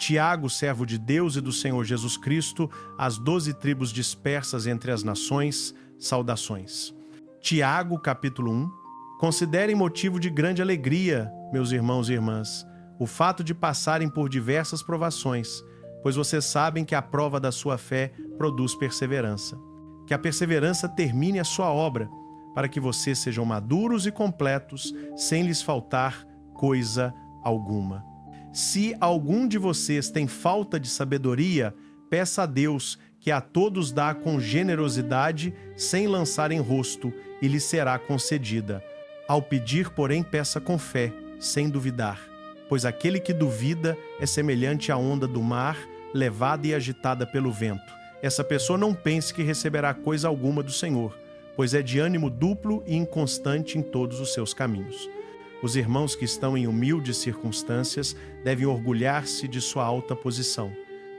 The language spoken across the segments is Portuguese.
Tiago, servo de Deus e do Senhor Jesus Cristo, às 12 tribos dispersas entre as nações, saudações. Tiago, capítulo 1. Considerem motivo de grande alegria, meus irmãos e irmãs, o fato de passarem por diversas provações, pois vocês sabem que a prova da sua fé produz perseverança. Que a perseverança termine a sua obra, para que vocês sejam maduros e completos, sem lhes faltar coisa alguma. Se algum de vocês tem falta de sabedoria, peça a Deus, que a todos dá com generosidade, sem lançar em rosto, e lhe será concedida. Ao pedir, porém, peça com fé, sem duvidar, pois aquele que duvida é semelhante à onda do mar, levada e agitada pelo vento. Essa pessoa não pense que receberá coisa alguma do Senhor, pois é de ânimo duplo e inconstante em todos os seus caminhos. Os irmãos que estão em humildes circunstâncias devem orgulhar-se de sua alta posição,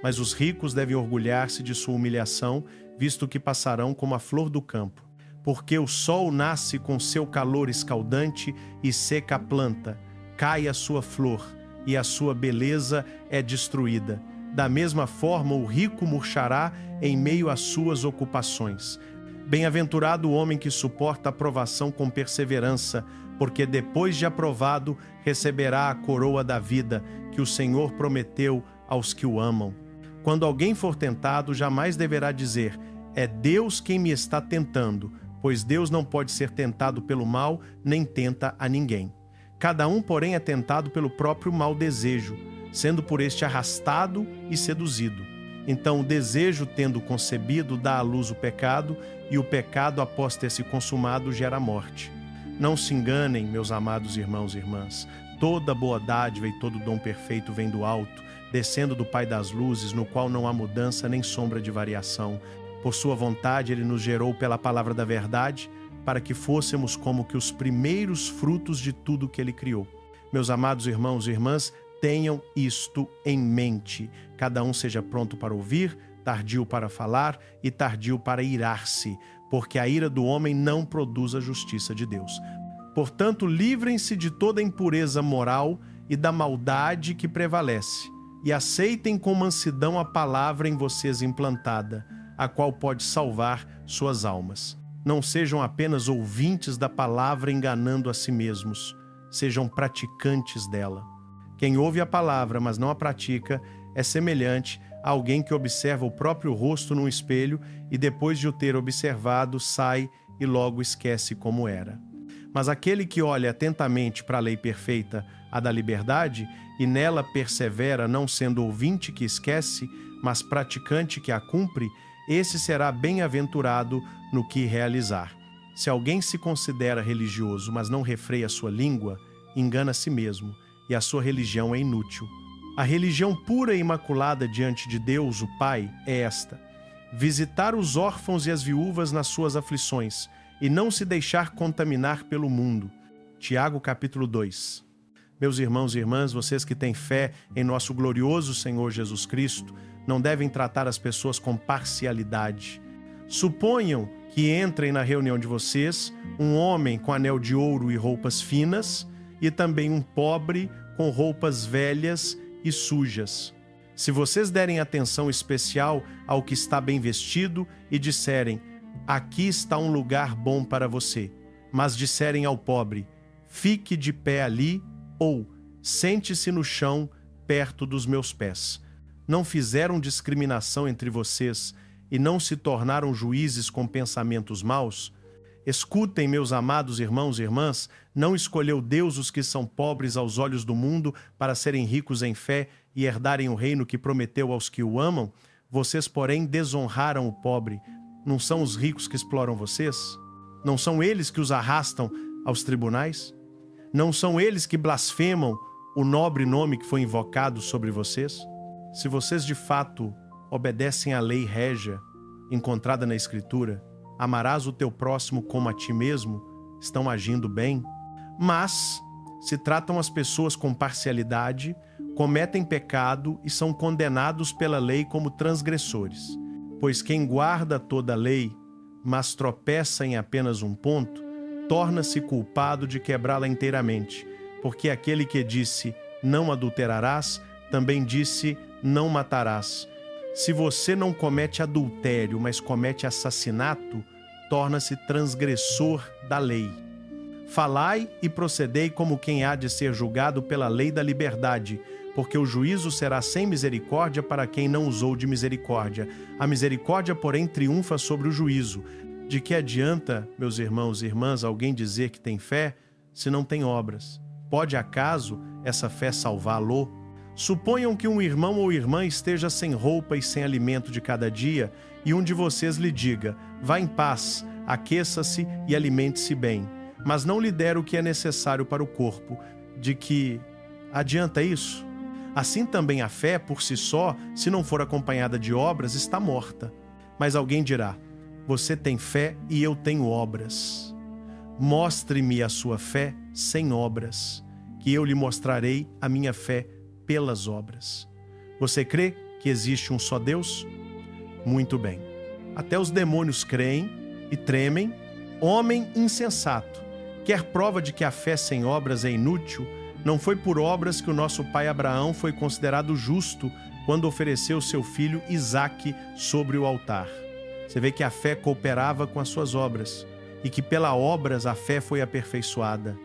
mas os ricos devem orgulhar-se de sua humilhação, visto que passarão como a flor do campo. Porque o sol nasce com seu calor escaldante e seca a planta, cai a sua flor, e a sua beleza é destruída. Da mesma forma, o rico murchará em meio às suas ocupações. Bem-aventurado o homem que suporta a provação com perseverança, porque depois de aprovado, receberá a coroa da vida, que o Senhor prometeu aos que o amam. Quando alguém for tentado, jamais deverá dizer: é Deus quem me está tentando, pois Deus não pode ser tentado pelo mal, nem tenta a ninguém. Cada um, porém, é tentado pelo próprio mau desejo, sendo por este arrastado e seduzido. Então o desejo, tendo concebido, dá à luz o pecado, e o pecado, após ter se consumado, gera morte. Não se enganem, meus amados irmãos e irmãs. Toda boa dádiva e todo dom perfeito vem do alto, descendo do Pai das luzes, no qual não há mudança nem sombra de variação. Por sua vontade ele nos gerou pela palavra da verdade, para que fôssemos como que os primeiros frutos de tudo que ele criou. Meus amados irmãos e irmãs, tenham isto em mente. Cada um seja pronto para ouvir, tardio para falar e tardio para irar-se, porque a ira do homem não produz a justiça de Deus. Portanto, livrem-se de toda impureza moral e da maldade que prevalece, e aceitem com mansidão a palavra em vocês implantada, a qual pode salvar suas almas. Não sejam apenas ouvintes da palavra enganando a si mesmos, sejam praticantes dela. Quem ouve a palavra, mas não a pratica, é semelhante a alguém que observa o próprio rosto num espelho e depois de o ter observado, sai e logo esquece como era. Mas aquele que olha atentamente para a lei perfeita, a da liberdade, e nela persevera, não sendo ouvinte que esquece, mas praticante que a cumpre, esse será bem-aventurado no que realizar. Se alguém se considera religioso, mas não refreia sua língua, engana a si mesmo, e a sua religião é inútil. A religião pura e imaculada diante de Deus, o Pai, é esta: visitar os órfãos e as viúvas nas suas aflições, e não se deixar contaminar pelo mundo. Tiago, capítulo 2. Meus irmãos e irmãs, vocês que têm fé em nosso glorioso Senhor Jesus Cristo, não devem tratar as pessoas com parcialidade. Suponham que entrem na reunião de vocês um homem com anel de ouro e roupas finas, e também um pobre com roupas velhas e sujas. Se vocês derem atenção especial ao que está bem vestido e disserem: aqui está um lugar bom para você, mas disserem ao pobre: fique de pé ali, ou sente-se no chão perto dos meus pés, não fizeram discriminação entre vocês e não se tornaram juízes com pensamentos maus? Escutem, meus amados irmãos e irmãs, não escolheu Deus os que são pobres aos olhos do mundo para serem ricos em fé e herdarem o reino que prometeu aos que o amam? Vocês, porém, desonraram o pobre. Não são os ricos que exploram vocês? Não são eles que os arrastam aos tribunais? Não são eles que blasfemam o nobre nome que foi invocado sobre vocês? Se vocês de fato obedecem à lei régia encontrada na Escritura, amarás o teu próximo como a ti mesmo, estão agindo bem. Mas, se tratam as pessoas com parcialidade, cometem pecado e são condenados pela lei como transgressores. Pois quem guarda toda a lei, mas tropeça em apenas um ponto, torna-se culpado de quebrá-la inteiramente, porque aquele que disse, não adulterarás, também disse, não matarás. Se você não comete adultério, mas comete assassinato, torna-se transgressor da lei. Falai e procedei como quem há de ser julgado pela lei da liberdade, porque o juízo será sem misericórdia para quem não usou de misericórdia. A misericórdia, porém, triunfa sobre o juízo. De que adianta, meus irmãos e irmãs, alguém dizer que tem fé se não tem obras? Pode acaso essa fé salvá-lo? Suponham que um irmão ou irmã esteja sem roupa e sem alimento de cada dia, e um de vocês lhe diga: vá em paz, aqueça-se e alimente-se bem, mas não lhe der o que é necessário para o corpo. De que adianta isso? Assim também a fé, por si só, se não for acompanhada de obras, está morta. Mas alguém dirá: você tem fé e eu tenho obras. Mostre-me a sua fé sem obras, que eu lhe mostrarei a minha fé pelas obras. Você crê que existe um só Deus? Muito bem. Até os demônios creem e tremem. Homem insensato, quer prova de que a fé sem obras é inútil? Não foi por obras que o nosso pai Abraão foi considerado justo quando ofereceu seu filho Isaque sobre o altar. Você vê que a fé cooperava com as suas obras e que pela obras a fé foi aperfeiçoada.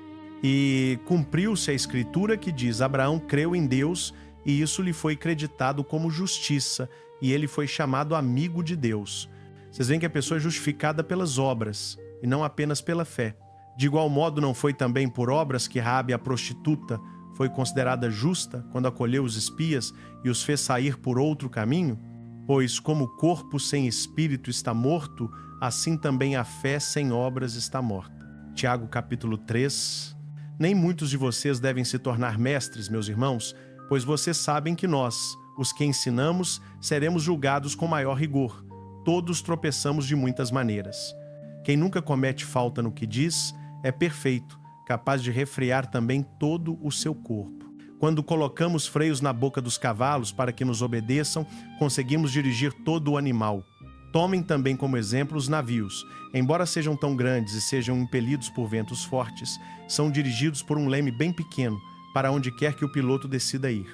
E cumpriu-se a escritura que diz: Abraão creu em Deus e isso lhe foi creditado como justiça, e ele foi chamado amigo de Deus. Vocês veem que a pessoa é justificada pelas obras e não apenas pela fé. De igual modo, não foi também por obras que Raabe, a prostituta, foi considerada justa quando acolheu os espias e os fez sair por outro caminho? Pois como o corpo sem espírito está morto, assim também a fé sem obras está morta. Tiago capítulo 3. Nem muitos de vocês devem se tornar mestres, meus irmãos, pois vocês sabem que nós, os que ensinamos, seremos julgados com maior rigor. Todos tropeçamos de muitas maneiras. Quem nunca comete falta no que diz é perfeito, capaz de refrear também todo o seu corpo. Quando colocamos freios na boca dos cavalos para que nos obedeçam, conseguimos dirigir todo o animal. Tomem também como exemplo os navios. Embora sejam tão grandes e sejam impelidos por ventos fortes, são dirigidos por um leme bem pequeno, para onde quer que o piloto decida ir.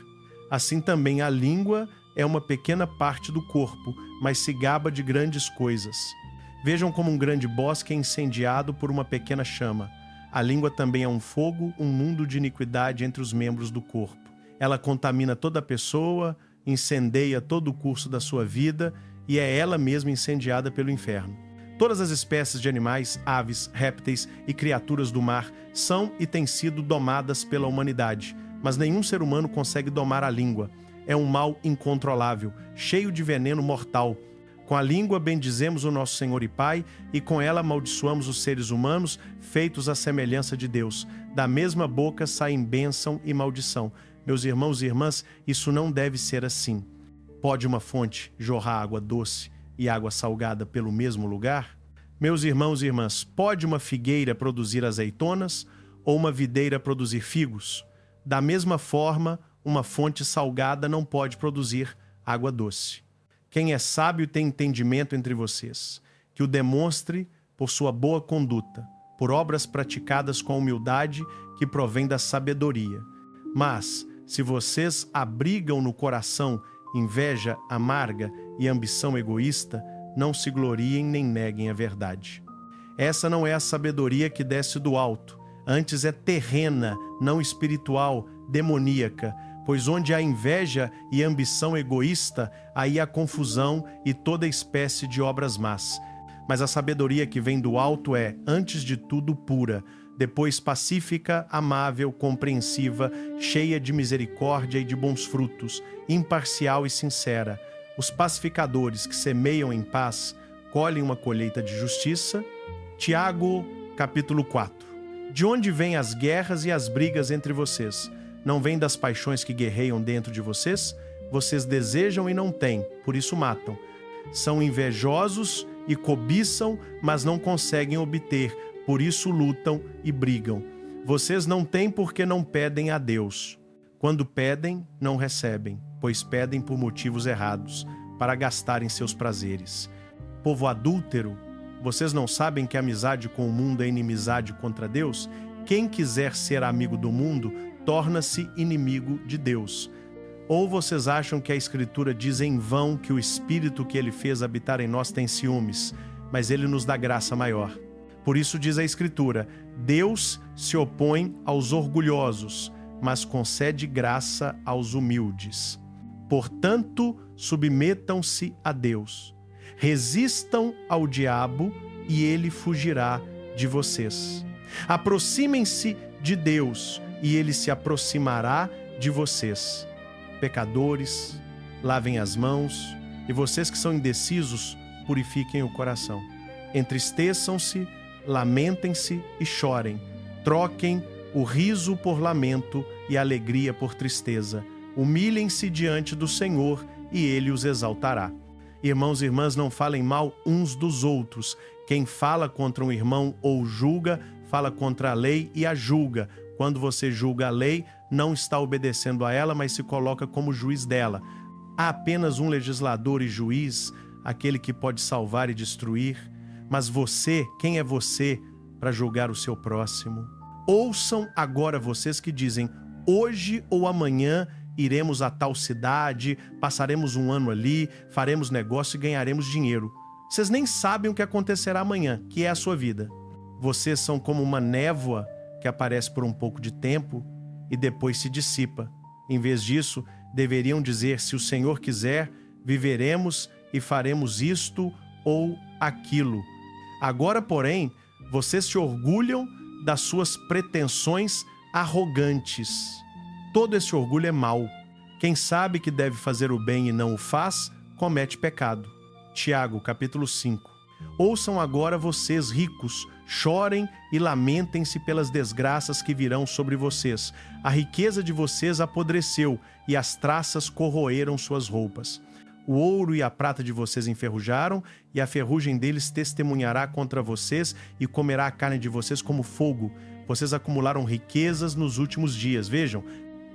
Assim também a língua é uma pequena parte do corpo, mas se gaba de grandes coisas. Vejam como um grande bosque é incendiado por uma pequena chama. A língua também é um fogo, um mundo de iniquidade entre os membros do corpo. Ela contamina toda a pessoa, incendeia todo o curso da sua vida e é ela mesma incendiada pelo inferno. Todas as espécies de animais, aves, répteis e criaturas do mar são e têm sido domadas pela humanidade, mas nenhum ser humano consegue domar a língua. É um mal incontrolável, cheio de veneno mortal. Com a língua bendizemos o nosso Senhor e Pai, e com ela amaldiçoamos os seres humanos, feitos à semelhança de Deus. Da mesma boca saem bênção e maldição. Meus irmãos e irmãs, isso não deve ser assim. Pode uma fonte jorrar água doce e água salgada pelo mesmo lugar? Meus irmãos e irmãs, pode uma figueira produzir azeitonas ou uma videira produzir figos? Da mesma forma, uma fonte salgada não pode produzir água doce. Quem é sábio tem entendimento entre vocês, que o demonstre por sua boa conduta, por obras praticadas com humildade que provém da sabedoria. Mas, se vocês abrigam no coração inveja amarga e ambição egoísta, não se gloriem nem neguem a verdade. Essa não é a sabedoria que desce do alto, antes é terrena, não espiritual, demoníaca, pois onde há inveja e ambição egoísta, aí há confusão e toda espécie de obras más. Mas a sabedoria que vem do alto é, antes de tudo, pura, depois pacífica, amável, compreensiva, cheia de misericórdia e de bons frutos, imparcial e sincera. Os pacificadores que semeiam em paz colhem uma colheita de justiça. Tiago, capítulo 4. De onde vêm as guerras e as brigas entre vocês? Não vêm das paixões que guerreiam dentro de vocês? Vocês desejam e não têm, por isso matam. São invejosos e cobiçam, mas não conseguem obter, por isso lutam e brigam. Vocês não têm porque não pedem a Deus. Quando pedem, não recebem, pois pedem por motivos errados, para gastarem seus prazeres. Povo adúltero, vocês não sabem que a amizade com o mundo é inimizade contra Deus? Quem quiser ser amigo do mundo, torna-se inimigo de Deus. Ou vocês acham que a Escritura diz em vão que o Espírito que Ele fez habitar em nós tem ciúmes, mas Ele nos dá graça maior? Por isso diz a Escritura: Deus se opõe aos orgulhosos, mas concede graça aos humildes. Portanto, submetam-se a Deus. Resistam ao diabo e ele fugirá de vocês. Aproximem-se de Deus e ele se aproximará de vocês. Pecadores, lavem as mãos, e vocês que são indecisos, purifiquem o coração. Entristeçam-se, lamentem-se e chorem. Troquem o riso por lamento e a alegria por tristeza. Humilhem-se diante do Senhor e Ele os exaltará. Irmãos e irmãs, não falem mal uns dos outros. Quem fala contra um irmão ou julga, fala contra a lei e a julga. Quando você julga a lei, não está obedecendo a ela, mas se coloca como juiz dela. Há apenas um legislador e juiz, aquele que pode salvar e destruir. Mas você, quem é você para julgar o seu próximo? Ouçam agora vocês que dizem: hoje ou amanhã iremos a tal cidade, passaremos um ano ali, faremos negócio e ganharemos dinheiro. Vocês nem sabem o que acontecerá amanhã, que é a sua vida. Vocês são como uma névoa que aparece por um pouco de tempo e depois se dissipa. Em vez disso, deveriam dizer: se o Senhor quiser, viveremos e faremos isto ou aquilo. Agora, porém, vocês se orgulham das suas pretensões arrogantes. Todo esse orgulho é mau. Quem sabe que deve fazer o bem e não o faz, comete pecado. Tiago, capítulo 5. Ouçam agora vocês ricos, chorem e lamentem-se pelas desgraças que virão sobre vocês. A riqueza de vocês apodreceu e as traças corroeram suas roupas. O ouro e a prata de vocês enferrujaram, e a ferrugem deles testemunhará contra vocês e comerá a carne de vocês como fogo. Vocês acumularam riquezas nos últimos dias. Vejam,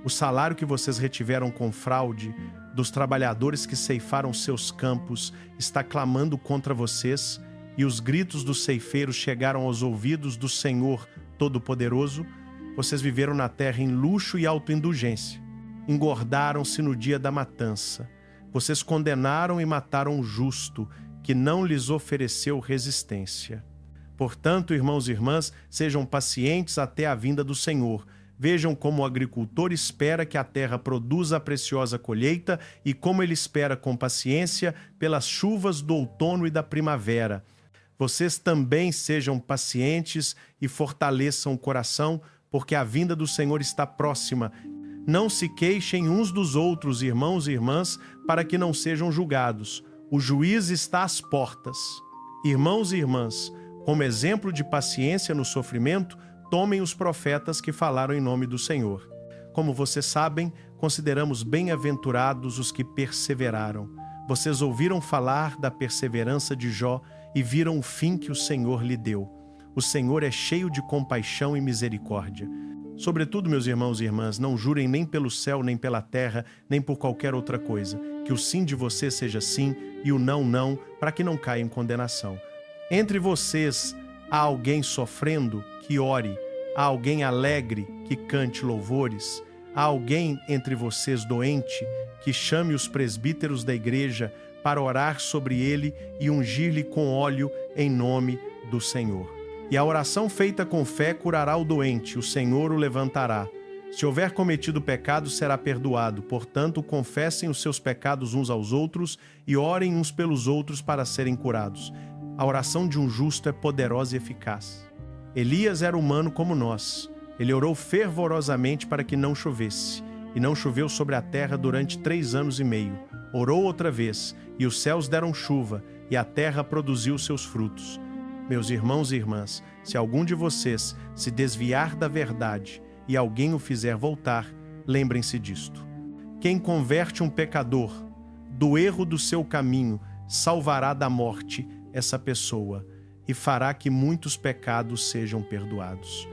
o salário que vocês retiveram com fraude, dos trabalhadores que ceifaram seus campos, está clamando contra vocês, e os gritos dos ceifeiros chegaram aos ouvidos do Senhor Todo-Poderoso. Vocês viveram na terra em luxo e autoindulgência. Engordaram-se no dia da matança. Vocês condenaram e mataram o justo, que não lhes ofereceu resistência. Portanto, irmãos e irmãs, sejam pacientes até a vinda do Senhor. Vejam como o agricultor espera que a terra produza a preciosa colheita e como ele espera com paciência pelas chuvas do outono e da primavera. Vocês também sejam pacientes e fortaleçam o coração, porque a vinda do Senhor está próxima. Não se queixem uns dos outros, irmãos e irmãs, para que não sejam julgados. O juiz está às portas. Irmãos e irmãs, como exemplo de paciência no sofrimento, tomem os profetas que falaram em nome do Senhor. Como vocês sabem, consideramos bem-aventurados os que perseveraram. Vocês ouviram falar da perseverança de Jó e viram o fim que o Senhor lhe deu. O Senhor é cheio de compaixão e misericórdia. Sobretudo, meus irmãos e irmãs, não jurem nem pelo céu, nem pela terra, nem por qualquer outra coisa. Que o sim de vocês seja sim e o não, não, para que não caia em condenação. Entre vocês há alguém sofrendo? Que ore. Há alguém alegre? Que cante louvores. Há alguém entre vocês doente? Que chame os presbíteros da igreja para orar sobre ele e ungir-lhe com óleo em nome do Senhor. E a oração feita com fé curará o doente, o Senhor o levantará. Se houver cometido pecado, será perdoado. Portanto, confessem os seus pecados uns aos outros e orem uns pelos outros para serem curados. A oração de um justo é poderosa e eficaz. Elias era humano como nós. Ele orou fervorosamente para que não chovesse. E não choveu sobre a terra durante 3 anos e meio. Orou outra vez, e os céus deram chuva, e a terra produziu seus frutos. Meus irmãos e irmãs, se algum de vocês se desviar da verdade e alguém o fizer voltar, lembrem-se disto. Quem converte um pecador do erro do seu caminho, salvará da morte essa pessoa e fará que muitos pecados sejam perdoados.